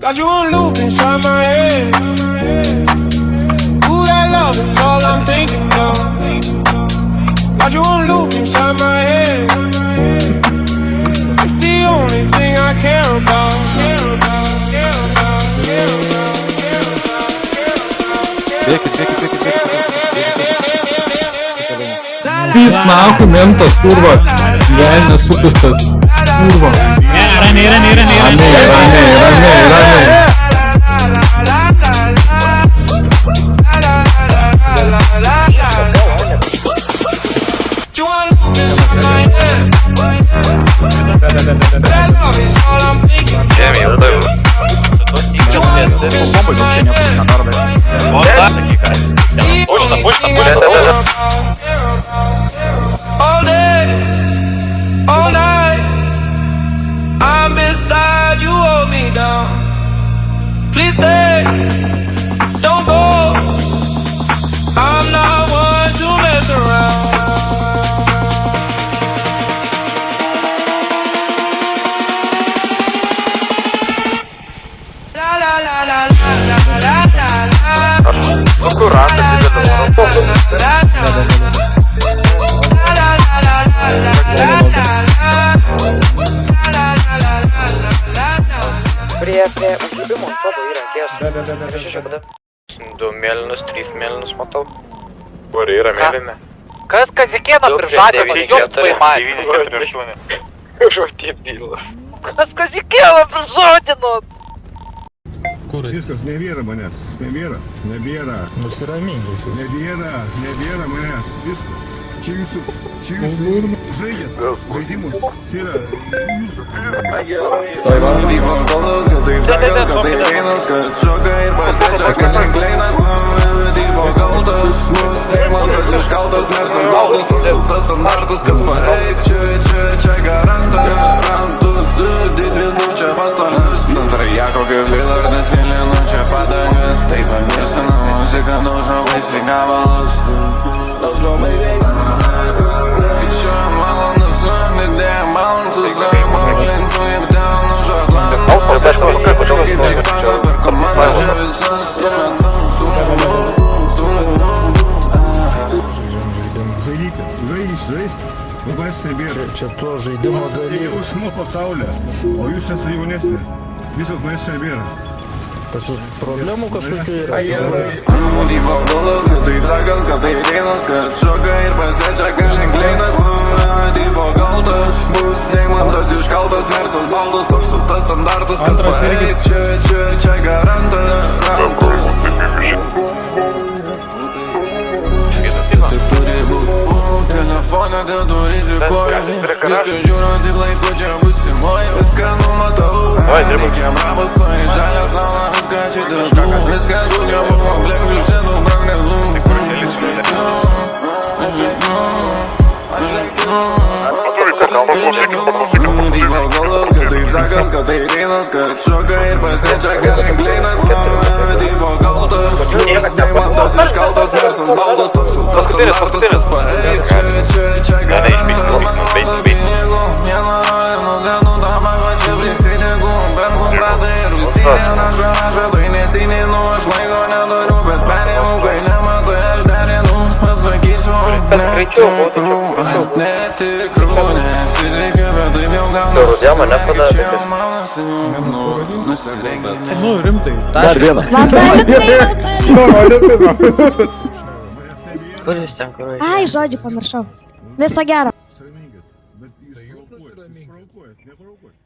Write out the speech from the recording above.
Got you on loop inside my head. Ooh, that love is all I'm thinking of. Got you on loop inside my head. It's the only thing I care about. Пиз нахуй, ментос, курва. Реально супистас. Курва. Ране. All day, all night, I'm beside you, hold me down. Please stay, don't go. I'm not one to mess around. La la la la la la la la la. Аккуратно, Prie užlipimo stogo įrankės. Du mėlynus, 3 mėlynus matau. Kur yra mėlyne? Kas kazikėną prižadė, man jos paimai. Žodė byla. Kas kazikėną prižadino? Viskas, nebėra manęs, nebėra. Nusiraminkit. Nebėra manęs, viskas. Čia jūsų žaidimus, tai yra jūsų. Vyko galus, kad taip sakant, kad tai reinas, kad šoka ir pasiečia, kad lenkleinas. Vyko galtas, mus neimantas, iškaltas, mersas baltas, toks sultas standartas, kad pareis čia garantus, didinu čia pastolis. Dantrajako kaip Lillardas Vilinu čia padangas, taip pamirsina muzika, daužo vaisliai gabalas. Skaičiuoja valandas, didėja balansus, malinsu ir ten už Atlantų. Kaip Chicago per komandą, čia visas Žaisti, manęs nebėra. Čia to žaidimo dalyviai. Jau išmoko saulę, o jūs esate jaunesnė. Viskas manęs nebėra. Pas jūs problemų kažkokių yra? Vyko galus, kad taip sakant, kad tai reinas, kad šoka ir pasiečia, kad lenkleinas. Vyko galtas, bus neimantas, iškaltas, mersas baltas, toks sultas standartas, kad pareis čia garantas. Taip turi būt, telefoną dedu rizikuoju. Viską žiūriu, tik laiku čia busimoji. Viską numatau, reikia brabasoj, žalia sala, viską čia dedu. Viską žiūriu, buvo blėvių, sėdu, bragnelų. Vyko galus, kad taip sakant, kad tai reinas, kad šoka ir pasiečia, kad lenkleinas. Vyko galtas, bus neimantas, iškaltas, mersas baltas, toks sultas standartas, kad pareis čia garantas. Pinigų, vieną rolį nudenu, dabar čia prisidegu. Bergų bratai ir Rusinė, žadai nesininu, aš laiko nedariu, bet perėmų, kai nematai, aš derinu. Pasakysiu, netikrų, nesitikiu, bet taip jau gaunasi. Nu, rimtai. Dar vieną. Kur jūs ten, kur jūs? Ai, žodžiu, pamiršau. Viso gero. Bet jūs provokuojat.